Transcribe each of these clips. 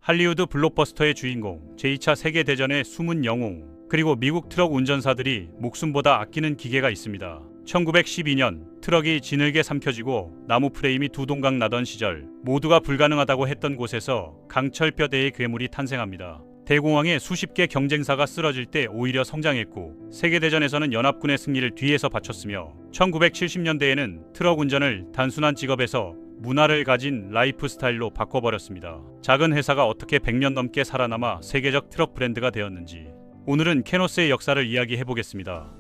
할리우드 블록버스터의 주인공, 제2차 세계대전의 숨은 영웅, 그리고 미국 트럭 운전사들이 목숨보다 아끼는 기계가 있습니다. 1912년 트럭이 지늘게 삼켜지고 나무 프레임이 두 동강 나던 시절, 모두가 불가능하다고 했던 곳에서 강철뼈대의 괴물이 탄생합니다. 대공황에 수십 개 경쟁사가 쓰러질 때 오히려 성장했고, 세계대전에서는 연합군의 승리를 뒤에서 바쳤으며, 1970년대에는 트럭 운전을 단순한 직업에서 문화를 가진 라이프 스타일로 바꿔버렸습니다. 작은 회사가 어떻게 100년 넘게 살아남아 세계적 트럭 브랜드가 되었는지, 오늘은 캐노스의 역사를 이야기해보겠습니다.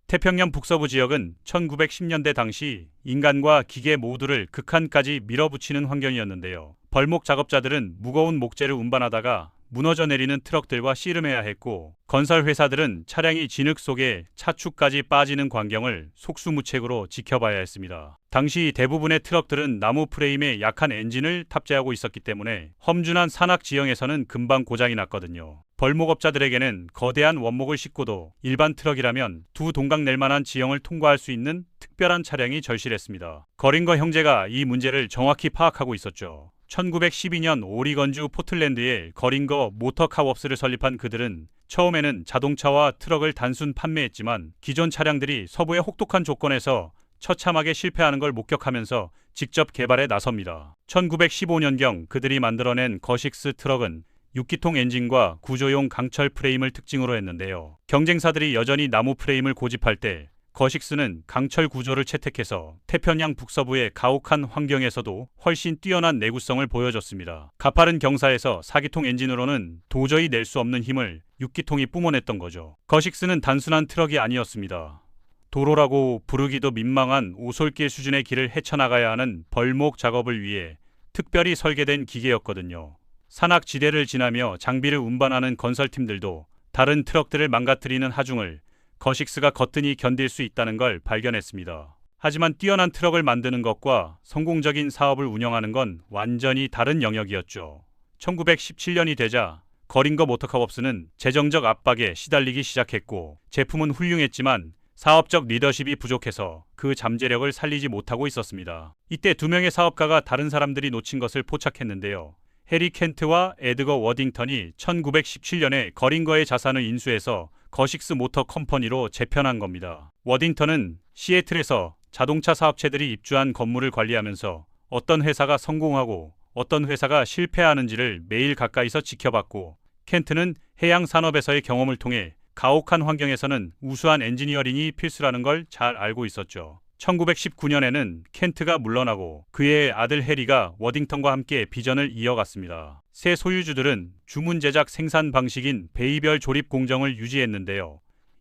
태평양 북서부 지역은 1910년대 당시 인간과 기계 모두를 극한까지 밀어붙이는 환경이었는데요. 벌목 작업자들은 무거운 목재를 운반하다가 무너져 내리는 트럭들과 씨름해야 했고, 건설 회사들은 차량이 진흙 속에 차축까지 빠지는 광경을 속수무책으로 지켜봐야 했습니다. 당시 대부분의 트럭들은 나무 프레임에 약한 엔진을 탑재하고 있었기 때문에 험준한 산악 지형에서는 금방 고장이 났거든요. 벌목업자들에게는 거대한 원목을 싣고도 일반 트럭이라면 두 동강 낼 만한 지형을 통과할 수 있는 특별한 차량이 절실했습니다. 거링거 형제가 이 문제를 정확히 파악하고 있었죠. 1912년 오리건주 포틀랜드에 거링거 모터카웍스를 설립한 그들은 처음에는 자동차와 트럭을 단순 판매했지만, 기존 차량들이 서부의 혹독한 조건에서 처참하게 실패하는 걸 목격하면서 직접 개발에 나섭니다. 1915년경 그들이 만들어낸 거식스 트럭은 6기통 엔진과 구조용 강철 프레임을 특징으로 했는데요. 경쟁사들이 여전히 나무 프레임을 고집할 때 거식스는 강철 구조를 채택해서 태평양 북서부의 가혹한 환경에서도 훨씬 뛰어난 내구성을 보여줬습니다. 가파른 경사에서 4기통 엔진으로는 도저히 낼 수 없는 힘을 6기통이 뿜어냈던 거죠. 거식스는 단순한 트럭이 아니었습니다. 도로라고 부르기도 민망한 오솔길 수준의 길을 헤쳐나가야 하는 벌목 작업을 위해 특별히 설계된 기계였거든요. 산악지대를 지나며 장비를 운반하는 건설팀들도 다른 트럭들을 망가뜨리는 하중을 거식스가 거뜬히 견딜 수 있다는 걸 발견했습니다. 하지만 뛰어난 트럭을 만드는 것과 성공적인 사업을 운영하는 건 완전히 다른 영역이었죠. 1917년이 되자 거링거 모터카웍스는 재정적 압박에 시달리기 시작했고, 제품은 훌륭했지만 사업적 리더십이 부족해서 그 잠재력을 살리지 못하고 있었습니다. 이때 두 명의 사업가가 다른 사람들이 놓친 것을 포착했는데요. 해리 켄트와 에드거 워딩턴이 1917년에 거링거의 자산을 인수해서 거식스 모터 컴퍼니로 재편한 겁니다. 워딩턴은 시애틀에서 자동차 사업체들이 입주한 건물을 관리하면서 어떤 회사가 성공하고 어떤 회사가 실패하는지를 매일 가까이서 지켜봤고, 켄트는 해양 산업에서의 경험을 통해 가혹한 환경에서는 우수한 엔지니어링이 필수라는 걸 잘 알고 있었죠. 1919년에는 켄트가 물러나고 그의 아들 해리가 워딩턴과 함께 비전을 이어갔습니다. 새 소유주들은 주문 제작 생산 방식인 베이별 조립 공정을 유지했는데요.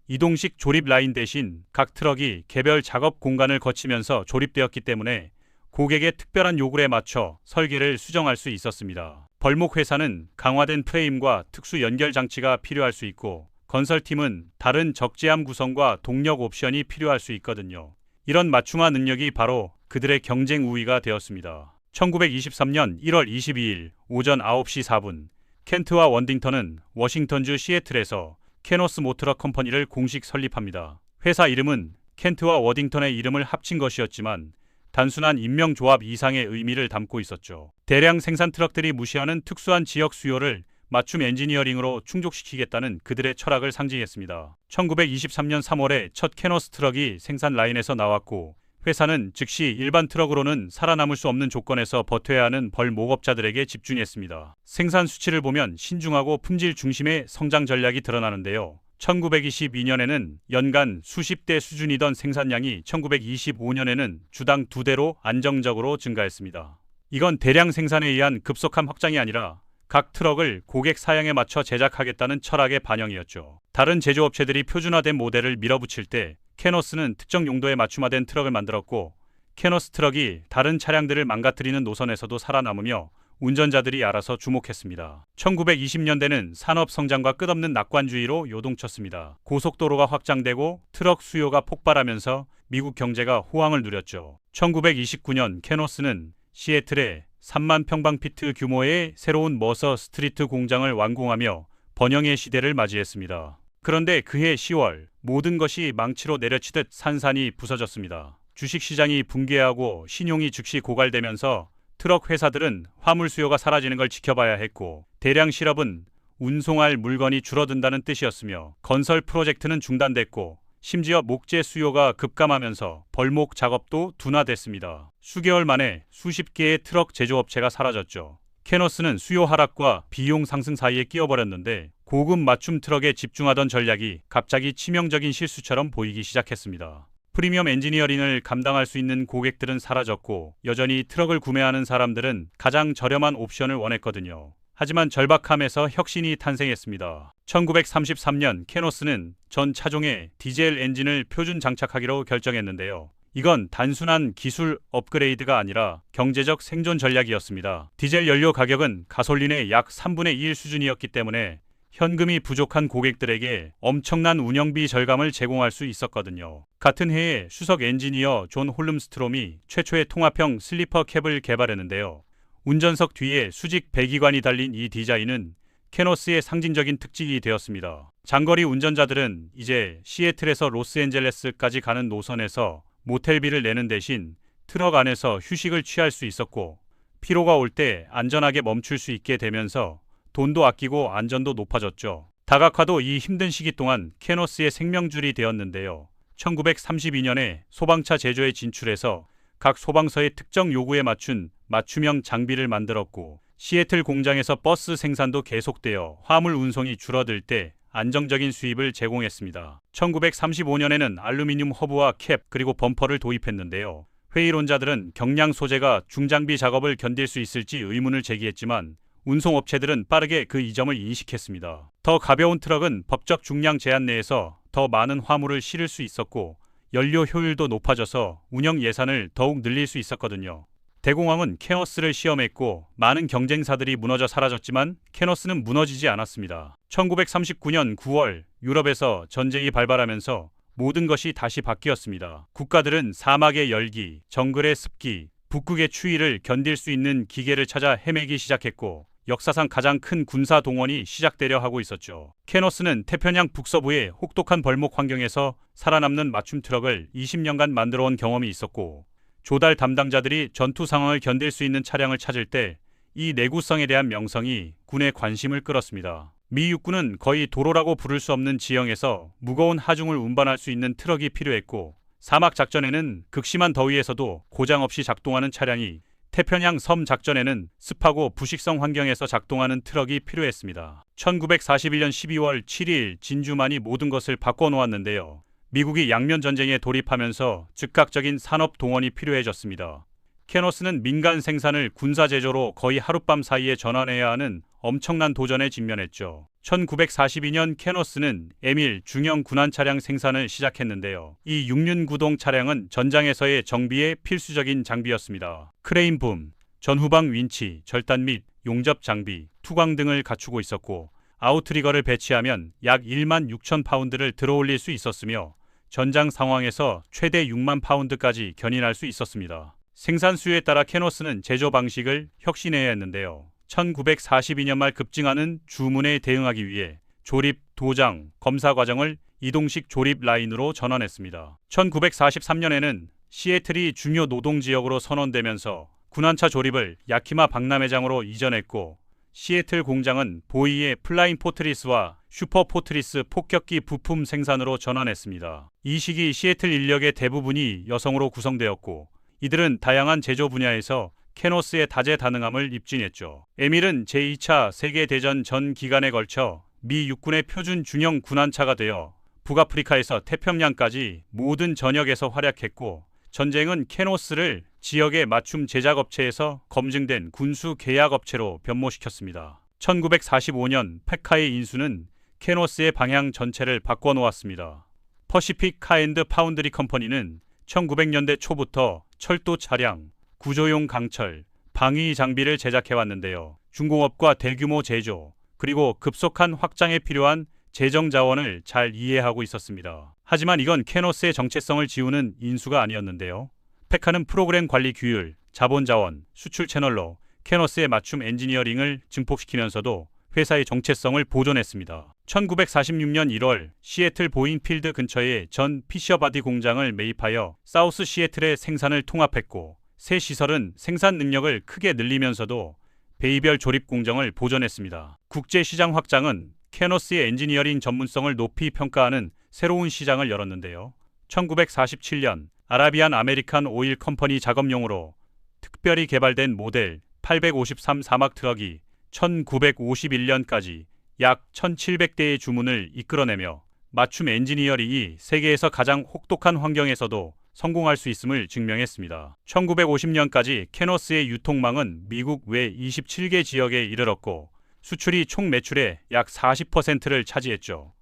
이동식 조립 라인 대신 각 트럭이 개별 작업 공간을 거치면서 조립되었기 때문에 고객의 특별한 요구에 맞춰 설계를 수정할 수 있었습니다. 벌목 회사는 강화된 프레임과 특수 연결 장치가 필요할 수 있고, 건설팀은 다른 적재함 구성과 동력 옵션이 필요할 수 있거든요. 이런 맞춤화 능력이 바로 그들의 경쟁 우위가 되었습니다. 1923년 1월 22일 오전 9시 4분, 켄트와 원딩턴은 워싱턴주 시애틀에서 캐노스 모터럭 컴퍼니를 공식 설립합니다. 회사 이름은 켄트와 워딩턴의 이름을 합친 것이었지만 단순한 인명조합 이상의 의미를 담고 있었죠. 대량 생산 트럭들이 무시하는 특수한 지역 수요를 맞춤 엔지니어링으로 충족시키겠다는 그들의 철학을 상징했습니다. 1923년 3월에 첫 캐노스 트럭이 생산 라인에서 나왔고, 회사는 즉시 일반 트럭으로는 살아남을 수 없는 조건에서 버텨야 하는 벌목업자들에게 집중했습니다. 생산 수치를 보면 신중하고 품질 중심의 성장 전략이 드러나는데요. 1922년에는 연간 수십 대 수준이던 생산량이 1925년에는 주당 2대로 안정적으로 증가했습니다. 이건 대량 생산에 의한 급속한 확장이 아니라 각 트럭을 고객 사양에 맞춰 제작하겠다는 철학의 반영이었죠. 다른 제조업체들이 표준화된 모델을 밀어붙일 때 캐노스는 특정 용도에 맞춤화된 트럭을 만들었고, 캐노스 트럭이 다른 차량들을 망가뜨리는 노선에서도 살아남으며 운전자들이 알아서 주목했습니다. 1920년대는 산업 성장과 끝없는 낙관주의로 요동쳤습니다. 고속도로가 확장되고 트럭 수요가 폭발하면서 미국 경제가 호황을 누렸죠. 1929년 캐노스는 시애틀에 3만 평방피트 규모의 새로운 머서 스트리트 공장을 완공하며 번영의 시대를 맞이했습니다. 그런데 그해 10월 모든 것이 망치로 내려치듯 산산이 부서졌습니다. 주식시장이 붕괴하고 신용이 즉시 고갈되면서 트럭 회사들은 화물 수요가 사라지는 걸 지켜봐야 했고, 대량 실업은 운송할 물건이 줄어든다는 뜻이었으며, 건설 프로젝트는 중단됐고, 심지어 목재 수요가 급감하면서 벌목 작업도 둔화됐습니다. 수개월 만에 수십 개의 트럭 제조업체가 사라졌죠. 캐너스는 수요 하락과 비용 상승 사이에 끼어버렸는데, 고급 맞춤 트럭에 집중하던 전략이 갑자기 치명적인 실수처럼 보이기 시작했습니다. 프리미엄 엔지니어링을 감당할 수 있는 고객들은 사라졌고, 여전히 트럭을 구매하는 사람들은 가장 저렴한 옵션을 원했거든요. 하지만 절박함에서 혁신이 탄생했습니다. 1933년 캐노스는 전 차종에 디젤 엔진을 표준 장착하기로 결정했는데요. 이건 단순한 기술 업그레이드가 아니라 경제적 생존 전략이었습니다. 디젤 연료 가격은 가솔린의 약 3분의 1 수준이었기 때문에 현금이 부족한 고객들에게 엄청난 운영비 절감을 제공할 수 있었거든요. 같은 해에 수석 엔지니어 존 홀름스트롬이 최초의 통합형 슬리퍼 캡을 개발했는데요. 운전석 뒤에 수직 배기관이 달린 이 디자인은 캐노스의 상징적인 특징이 되었습니다. 장거리 운전자들은 이제 시애틀에서 로스앤젤레스까지 가는 노선에서 모텔비를 내는 대신 트럭 안에서 휴식을 취할 수 있었고, 피로가 올 때 안전하게 멈출 수 있게 되면서 돈도 아끼고 안전도 높아졌죠. 다각화도 이 힘든 시기 동안 캐노스의 생명줄이 되었는데요. 1932년에 소방차 제조에 진출해서 각 소방서의 특정 요구에 맞춘 맞춤형 장비를 만들었고, 시애틀 공장에서 버스 생산도 계속되어 화물 운송이 줄어들 때 안정적인 수입을 제공했습니다. 1935년에는 알루미늄 허브와 캡 그리고 범퍼를 도입했는데요. 회의론자들은 경량 소재가 중장비 작업을 견딜 수 있을지 의문을 제기했지만, 운송업체들은 빠르게 그 이점을 인식했습니다. 더 가벼운 트럭은 법적 중량 제한 내에서 더 많은 화물을 실을 수 있었고, 연료 효율도 높아져서 운영 예산을 더욱 늘릴 수 있었거든요. 대공황은 캐너스를 시험했고, 많은 경쟁사들이 무너져 사라졌지만 캐너스는 무너지지 않았습니다. 1939년 9월 유럽에서 전쟁이 발발하면서 모든 것이 다시 바뀌었습니다. 국가들은 사막의 열기, 정글의 습기, 북극의 추위를 견딜 수 있는 기계를 찾아 헤매기 시작했고, 역사상 가장 큰 군사 동원이 시작되려 하고 있었죠. 캐너스는 태평양 북서부의 혹독한 벌목 환경에서 살아남는 맞춤 트럭을 20년간 만들어온 경험이 있었고, 조달 담당자들이 전투 상황을 견딜 수 있는 차량을 찾을 때 이 내구성에 대한 명성이 군의 관심을 끌었습니다. 미 육군은 거의 도로라고 부를 수 없는 지형에서 무거운 하중을 운반할 수 있는 트럭이 필요했고, 사막 작전에는 극심한 더위에서도 고장 없이 작동하는 차량이, 태평양 섬 작전에는 습하고 부식성 환경에서 작동하는 트럭이 필요했습니다. 1941년 12월 7일 진주만이 모든 것을 바꿔놓았는데요. 미국이 양면 전쟁에 돌입하면서 즉각적인 산업 동원이 필요해졌습니다. 캐너스는 민간 생산을 군사 제조로 거의 하룻밤 사이에 전환해야 하는 엄청난 도전에 직면했죠. 1942년 캐너스는 M1 중형 군한 차량 생산을 시작했는데요. 이 6륜 구동 차량은 전장에서의 정비에 필수적인 장비였습니다. 크레인붐, 전후방 윈치, 절단 및 용접 장비, 투광 등을 갖추고 있었고, 아웃리거를 배치하면 약 1만 6천 파운드를 들어올릴 수 있었으며, 전장 상황에서 최대 6만 파운드까지 견인할 수 있었습니다. 생산 수요에 따라 캐너스는 제조 방식을 혁신해야 했는데요. 1942년 말 급증하는 주문에 대응하기 위해 조립, 도장, 검사 과정을 이동식 조립 라인으로 전환했습니다. 1943년에는 시애틀이 중요 노동지역으로 선언되면서 군한차 조립을 야키마 박람회장으로 이전했고, 시애틀 공장은 보이의 플라잉 포트리스와 슈퍼 포트리스 폭격기 부품 생산으로 전환했습니다. 이 시기 시애틀 인력의 대부분이 여성으로 구성되었고, 이들은 다양한 제조 분야에서 캐너스의 다재다능함을 입증했죠. M1은 제2차 세계대전 전 기간에 걸쳐 미 육군의 표준 중형 군한차가 되어 북아프리카에서 태평양까지 모든 전역에서 활약했고, 전쟁은 캐너스를 지역의 맞춤 제작업체에서 검증된 군수 계약업체로 변모시켰습니다. 1945년 페카의 인수는 캐너스의 방향 전체를 바꿔놓았습니다. 퍼시픽 카앤드 파운드리 컴퍼니는 1900년대 초부터 철도 차량, 구조용 강철, 방위 장비를 제작해왔는데요. 중공업과 대규모 제조, 그리고 급속한 확장에 필요한 재정 자원을 잘 이해하고 있었습니다. 하지만 이건 캐너스의 정체성을 지우는 인수가 아니었는데요. 페카는 프로그램 관리 규율, 자본 자원, 수출 채널로 캐너스의 맞춤 엔지니어링을 증폭시키면서도 회사의 정체성을 보존했습니다. 1946년 1월 시애틀 보잉필드 근처의 전 피셔바디 공장을 매입하여 사우스 시애틀의 생산을 통합했고, 새 시설은 생산 능력을 크게 늘리면서도 베이별 조립 공정을 보존했습니다. 국제 시장 확장은 캐너스의 엔지니어링 전문성을 높이 평가하는 새로운 시장을 열었는데요. 1947년 아라비안 아메리칸 오일 컴퍼니 작업용으로 특별히 개발된 모델 853 사막 트럭이 1951년까지 약 1700대의 주문을 이끌어내며 맞춤 엔지니어링이 세계에서 가장 혹독한 환경에서도 성공할 수 있음을 증명했습니다. 1950년까지 캐너스의 유통망은 미국 외 27개 지역에 이르렀고 수출이 총 매출의 약 40%를 차지했죠.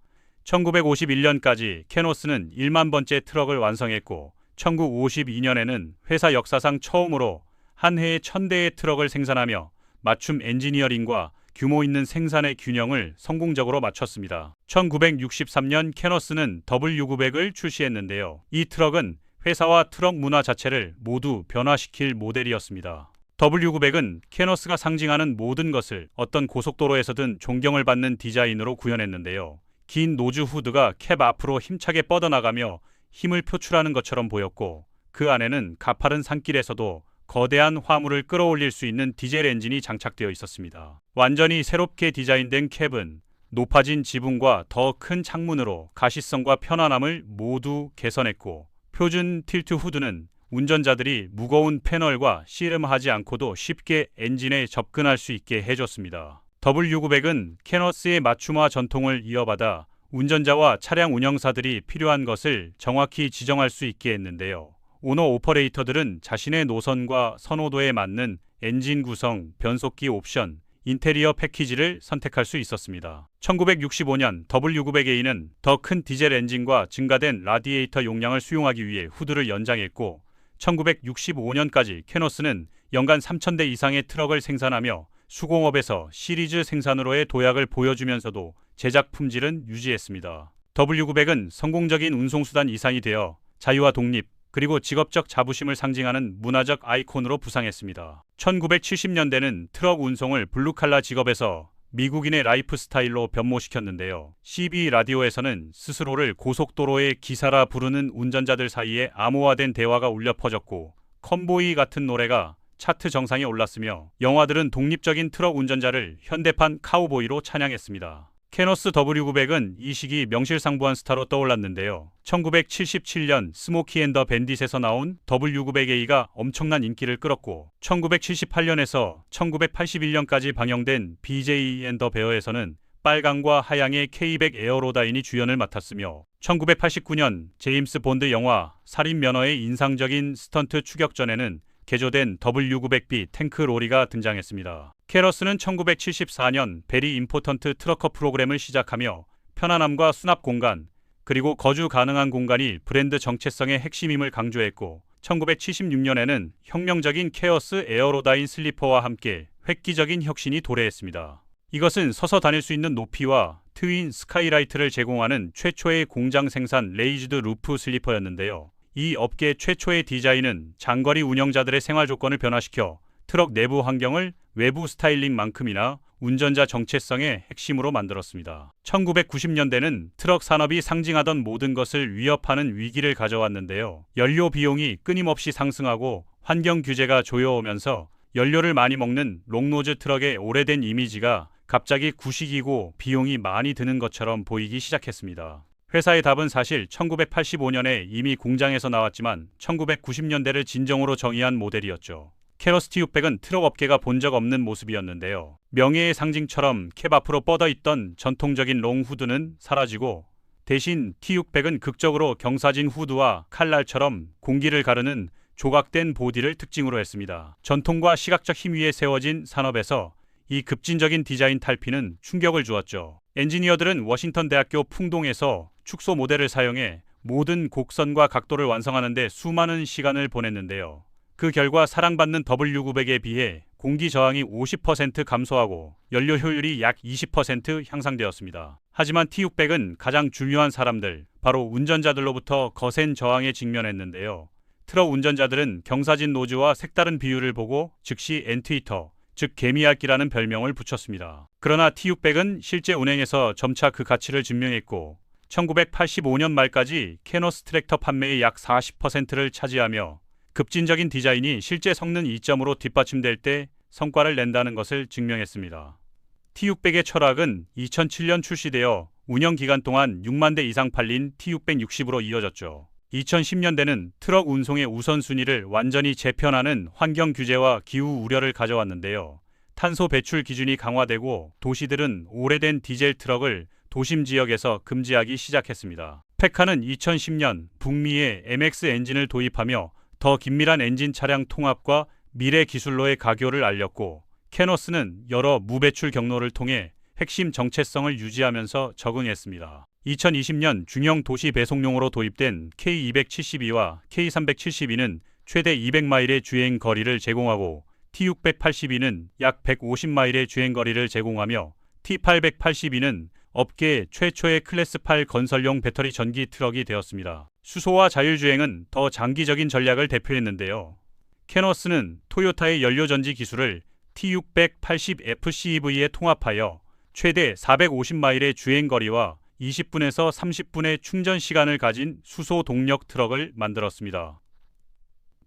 1951년까지 캐너스는 1만 번째 트럭을 완성했고 1952년에는 회사 역사상 처음으로 한 해에 1000대의 트럭을 생산하며 맞춤 엔지니어링과 규모 있는 생산의 균형을 성공적으로 맞췄습니다. 1963년 캐너스는 W900을 출시했는데요. 이 트럭은 회사와 트럭 문화 자체를 모두 변화시킬 모델이었습니다. W900은 캐너스가 상징하는 모든 것을 어떤 고속도로에서든 존경을 받는 디자인으로 구현했는데요. 긴 노즈 후드가 캡 앞으로 힘차게 뻗어나가며 힘을 표출하는 것처럼 보였고 그 안에는 가파른 산길에서도 거대한 화물을 끌어올릴 수 있는 디젤 엔진이 장착되어 있었습니다. 완전히 새롭게 디자인된 캡은 높아진 지붕과 더 큰 창문으로 가시성과 편안함을 모두 개선했고 표준 틸트 후드는 운전자들이 무거운 패널과 씨름하지 않고도 쉽게 엔진에 접근할 수 있게 해줬습니다. W900은 캐너스의 맞춤화 전통을 이어받아 운전자와 차량 운영사들이 필요한 것을 정확히 지정할 수 있게 했는데요. 오너 오퍼레이터들은 자신의 노선과 선호도에 맞는 엔진 구성, 변속기 옵션, 인테리어 패키지를 선택할 수 있었습니다. 1965년 W900A는 더 큰 디젤 엔진과 증가된 라디에이터 용량을 수용하기 위해 후드를 연장했고 1965년까지 캐너스는 연간 3000대 이상의 트럭을 생산하며 수공업에서 시리즈 생산으로의 도약을 보여주면서도 제작 품질은 유지했습니다. W900은 성공적인 운송수단 이상이 되어 자유와 독립, 그리고 직업적 자부심을 상징하는 문화적 아이콘으로 부상했습니다. 1970년대는 트럭 운송을 블루칼라 직업에서 미국인의 라이프 스타일로 변모시켰는데요. CB 라디오에서는 스스로를 고속도로의 기사라 부르는 운전자들 사이에 암호화된 대화가 울려 퍼졌고 컨보이 같은 노래가 차트 정상에 올랐으며 영화들은 독립적인 트럭 운전자를 현대판 카우보이로 찬양했습니다. 캐너스 W900은 이 시기 명실상부한 스타로 떠올랐는데요. 1977년 스모키 앤 더 밴딧에서 나온 W900A가 엄청난 인기를 끌었고 1978년에서 1981년까지 방영된 BJ 앤 더 베어에서는 빨강과 하양의 K100 에어로다인이 주연을 맡았으며 1989년 제임스 본드 영화 살인 면허의 인상적인 스턴트 추격전에는 개조된 W900B 탱크 로리가 등장했습니다. 캐너스는 1974년 베리 임포턴트 트러커 프로그램을 시작하며 편안함과 수납 공간, 그리고 거주 가능한 공간이 브랜드 정체성의 핵심임을 강조했고 1976년에는 혁명적인 케어스 에어로다인 슬리퍼와 함께 획기적인 혁신이 도래했습니다. 이것은 서서 다닐 수 있는 높이와 트윈 스카이라이트를 제공하는 최초의 공장 생산 레이즈드 루프 슬리퍼였는데요. 이 업계 최초의 디자인은 장거리 운영자들의 생활 조건을 변화시켜 트럭 내부 환경을 외부 스타일링만큼이나 운전자 정체성의 핵심으로 만들었습니다. 1990년대는 트럭 산업이 상징하던 모든 것을 위협하는 위기를 가져왔는데요. 연료 비용이 끊임없이 상승하고 환경 규제가 조여오면서 연료를 많이 먹는 롱노즈 트럭의 오래된 이미지가 갑자기 구식이고 비용이 많이 드는 것처럼 보이기 시작했습니다. 회사의 답은 사실 1985년에 이미 공장에서 나왔지만 1990년대를 진정으로 정의한 모델이었죠. 캐너스 T600은 트럭 업계가 본 적 없는 모습이었는데요. 명예의 상징처럼 캡 앞으로 뻗어있던 전통적인 롱 후드는 사라지고 대신 T600은 극적으로 경사진 후드와 칼날처럼 공기를 가르는 조각된 보디를 특징으로 했습니다. 전통과 시각적 힘 위에 세워진 산업에서 이 급진적인 디자인 탈피는 충격을 주었죠. 엔지니어들은 워싱턴 대학교 풍동에서 축소 모델을 사용해 모든 곡선과 각도를 완성하는 데 수많은 시간을 보냈는데요. 그 결과 사랑받는 W900에 비해 공기 저항이 50% 감소하고 연료 효율이 약 20% 향상되었습니다. 하지만 T600은 가장 중요한 사람들, 바로 운전자들로부터 거센 저항에 직면했는데요. 트럭 운전자들은 경사진 노즈와 색다른 비율을 보고 즉시 엔트히터, 즉 개미핥기라는 별명을 붙였습니다. 그러나 T600은 실제 운행에서 점차 그 가치를 증명했고 1985년 말까지 캐너스 트랙터 판매의 약 40%를 차지하며 급진적인 디자인이 실제 성능 이점으로 뒷받침될 때 성과를 낸다는 것을 증명했습니다. T600의 철학은 2007년 출시되어 운영 기간 동안 6만 대 이상 팔린 T660으로 이어졌죠. 2010년대는 트럭 운송의 우선순위를 완전히 재편하는 환경 규제와 기후 우려를 가져왔는데요. 탄소 배출 기준이 강화되고 도시들은 오래된 디젤 트럭을 도심 지역에서 금지하기 시작했습니다. 페카는 2010년 북미에 MX 엔진을 도입하며 더 긴밀한 엔진 차량 통합과 미래 기술로의 가교를 알렸고, 캐노스는 여러 무배출 경로를 통해 핵심 정체성을 유지하면서 적응했습니다. 2020년 중형 도시 배송용으로 도입된 K272와 K372는 최대 200마일의 주행 거리를 제공하고, T682는 약 150마일의 주행 거리를 제공하며 T882는 업계 최초의 클래스 8 건설용 배터리 전기 트럭이 되었습니다. 수소와 자율주행은 더 장기적인 전략을 대표했는데요. 캐노스는 토요타의 연료전지 기술을 T680FCEV에 통합하여 최대 450마일의 주행거리와 20분에서 30분의 충전 시간을 가진 수소 동력 트럭을 만들었습니다.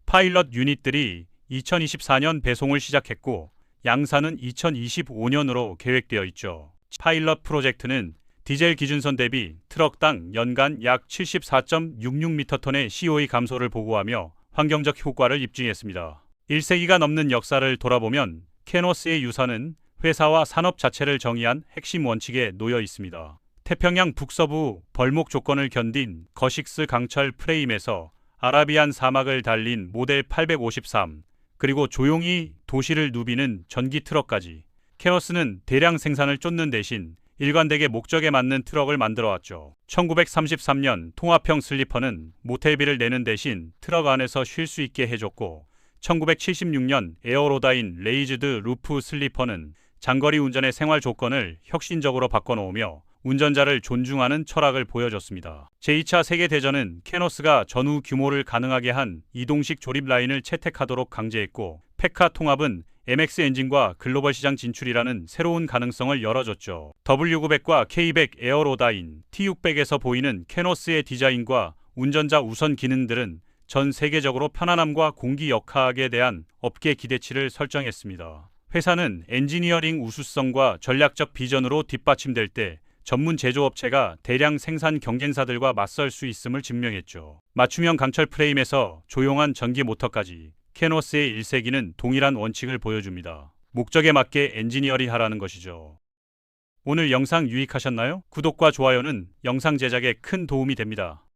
파일럿 유닛들이 2024년 배송을 시작했고, 양산은 2025년으로 계획되어 있죠. 파일럿 프로젝트는 디젤 기준선 대비 트럭당 연간 약 74.66m톤의 COE 감소를 보고하며 환경적 효과를 입증했습니다. 1세기가 넘는 역사를 돌아보면 캐노스의 유산은 회사와 산업 자체를 정의한 핵심 원칙에 놓여 있습니다. 태평양 북서부 벌목 조건을 견딘 거식스 강철 프레임에서 아라비안 사막을 달린 모델 853, 그리고 조용히 도시를 누비는 전기 트럭까지, 캐노스는 대량 생산을 쫓는 대신 일관되게 목적에 맞는 트럭을 만들어왔죠. 1933년 통합형 슬리퍼는 모텔비를 내는 대신 트럭 안에서 쉴 수 있게 해줬고, 1976년 에어로다인 레이즈드 루프 슬리퍼는 장거리 운전의 생활 조건을 혁신적으로 바꿔놓으며 운전자를 존중하는 철학을 보여줬습니다. 제2차 세계대전은 캐노스가 전후 규모를 가능하게 한 이동식 조립 라인을 채택하도록 강제했고, 페카 통합은 MX 엔진과 글로벌 시장 진출이라는 새로운 가능성을 열어줬죠. W900과 K100 에어로다인, T600에서 보이는 캐노스의 디자인과 운전자 우선 기능들은 전 세계적으로 편안함과 공기 역학에 대한 업계 기대치를 설정했습니다. 회사는 엔지니어링 우수성과 전략적 비전으로 뒷받침될 때 전문 제조업체가 대량 생산 경쟁사들과 맞설 수 있음을 증명했죠. 맞춤형 강철 프레임에서 조용한 전기 모터까지, 캐노스의 1세기는 동일한 원칙을 보여줍니다. 목적에 맞게 엔지니어링하라는 것이죠. 오늘 영상 유익하셨나요? 구독과 좋아요는 영상 제작에 큰 도움이 됩니다.